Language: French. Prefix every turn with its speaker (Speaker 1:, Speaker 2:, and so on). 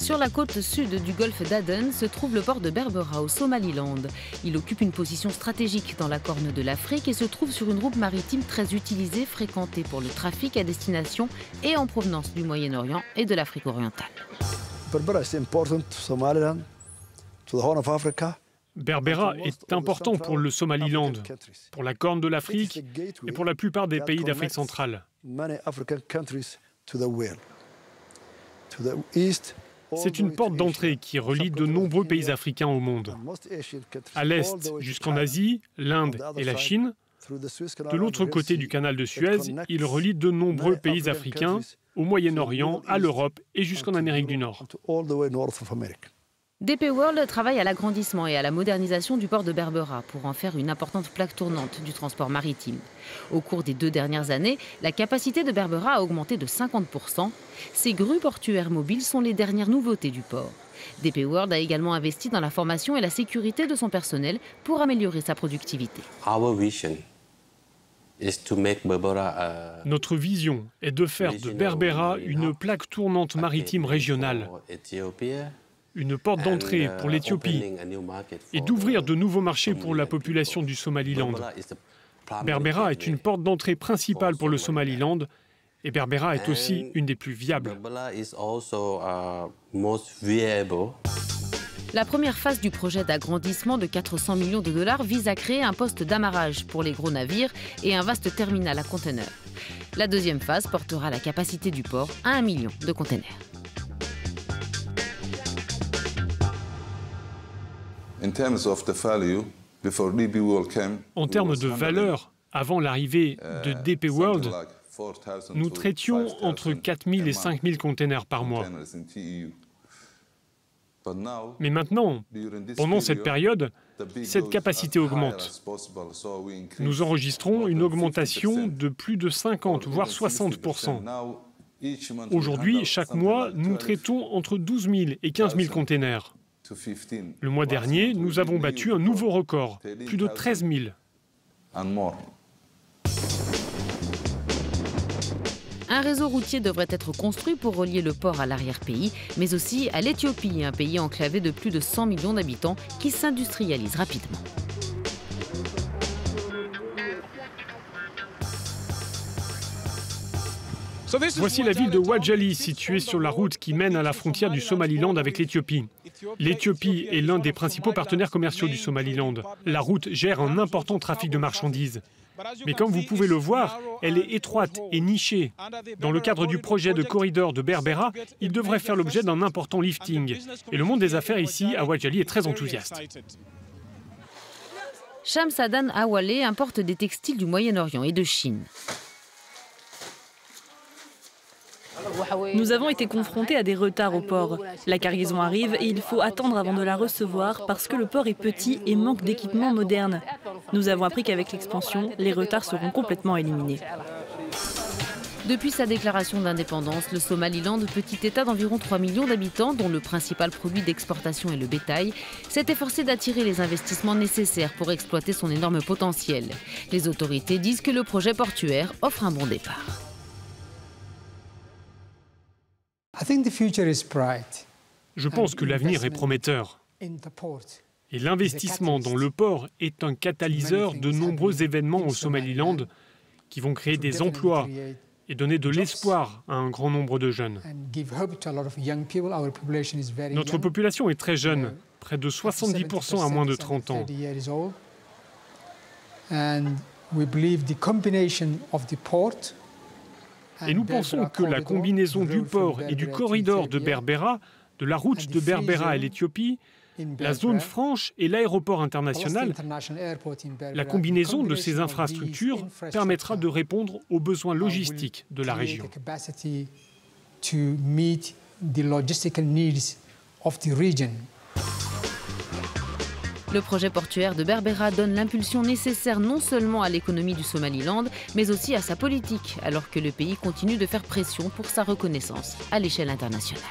Speaker 1: Sur la côte sud du golfe d'Aden se trouve le port de Berbera au Somaliland. Il occupe une position stratégique dans la Corne de l'Afrique et se trouve sur une route maritime très utilisée, fréquentée pour le trafic à destination et en provenance du Moyen-Orient et de l'Afrique orientale.
Speaker 2: Berbera est important pour le Somaliland, pour la Corne de l'Afrique et pour la plupart des pays d'Afrique centrale. C'est une porte d'entrée qui relie de nombreux pays africains au monde. À l'est jusqu'en Asie, l'Inde et la Chine. De l'autre côté du canal de Suez, il relie de nombreux pays africains, au Moyen-Orient, à l'Europe et jusqu'en Amérique du Nord.
Speaker 1: DP World travaille à l'agrandissement et à la modernisation du port de Berbera pour en faire une importante plaque tournante du transport maritime. Au cours des 2 dernières années, la capacité de Berbera a augmenté de 50%. Ces grues portuaires mobiles sont les dernières nouveautés du port. DP World a également investi dans la formation et la sécurité de son personnel pour améliorer sa productivité.
Speaker 2: Notre vision est de faire de Berbera une plaque tournante maritime régionale, une porte d'entrée pour l'Éthiopie et d'ouvrir de nouveaux marchés pour la population du Somaliland. Berbera est une porte d'entrée principale pour le Somaliland et Berbera est aussi une des plus viables.
Speaker 1: La première phase du projet d'agrandissement de 400 millions de dollars vise à créer un poste d'amarrage pour les gros navires et un vaste terminal à conteneurs. La deuxième phase portera la capacité du port à 1 million de conteneurs.
Speaker 2: En termes de valeur, avant l'arrivée de DP World, nous traitions entre 4 000 et 5 000 containers par mois. Mais maintenant, pendant cette période, cette capacité augmente. Nous enregistrons une augmentation de plus de 50, voire 60%. Aujourd'hui, chaque mois, nous traitons entre 12 000 et 15 000 containers. Le mois dernier, nous avons battu un nouveau record, plus de 13 000.
Speaker 1: Un réseau routier devrait être construit pour relier le port à l'arrière-pays, mais aussi à l'Éthiopie, un pays enclavé de plus de 100 millions d'habitants qui s'industrialise rapidement.
Speaker 2: Voici la ville de Wajali, située sur la route qui mène à la frontière du Somaliland avec l'Éthiopie. L'Éthiopie est l'un des principaux partenaires commerciaux du Somaliland. La route gère un important trafic de marchandises. Mais comme vous pouvez le voir, elle est étroite et nichée. Dans le cadre du projet de corridor de Berbera, il devrait faire l'objet d'un important lifting. Et le monde des affaires ici, à Wajali, est très enthousiaste.
Speaker 1: Shams Adan Awale importe des textiles du Moyen-Orient et de Chine.
Speaker 3: Nous avons été confrontés à des retards au port. La cargaison arrive et il faut attendre avant de la recevoir parce que le port est petit et manque d'équipements modernes. Nous avons appris qu'avec l'expansion, les retards seront complètement éliminés.
Speaker 1: Depuis sa déclaration d'indépendance, le Somaliland, petit État d'environ 3 millions d'habitants, dont le principal produit d'exportation est le bétail, s'est efforcé d'attirer les investissements nécessaires pour exploiter son énorme potentiel. Les autorités disent que le projet portuaire offre un bon départ.
Speaker 2: Je pense que l'avenir est prometteur. Et l'investissement dans le port est un catalyseur de nombreux événements au Somaliland qui vont créer des emplois et donner de l'espoir à un grand nombre de jeunes. Notre population est très jeune, près de 70% à moins de 30 ans. Et nous pensons que la combinaison du port et du corridor de Berbera, de la route de Berbera à l'Éthiopie, la zone franche et l'aéroport international, la combinaison de ces infrastructures permettra de répondre aux besoins logistiques de la région.
Speaker 1: Le projet portuaire de Berbera donne l'impulsion nécessaire non seulement à l'économie du Somaliland, mais aussi à sa politique, alors que le pays continue de faire pression pour sa reconnaissance à l'échelle internationale.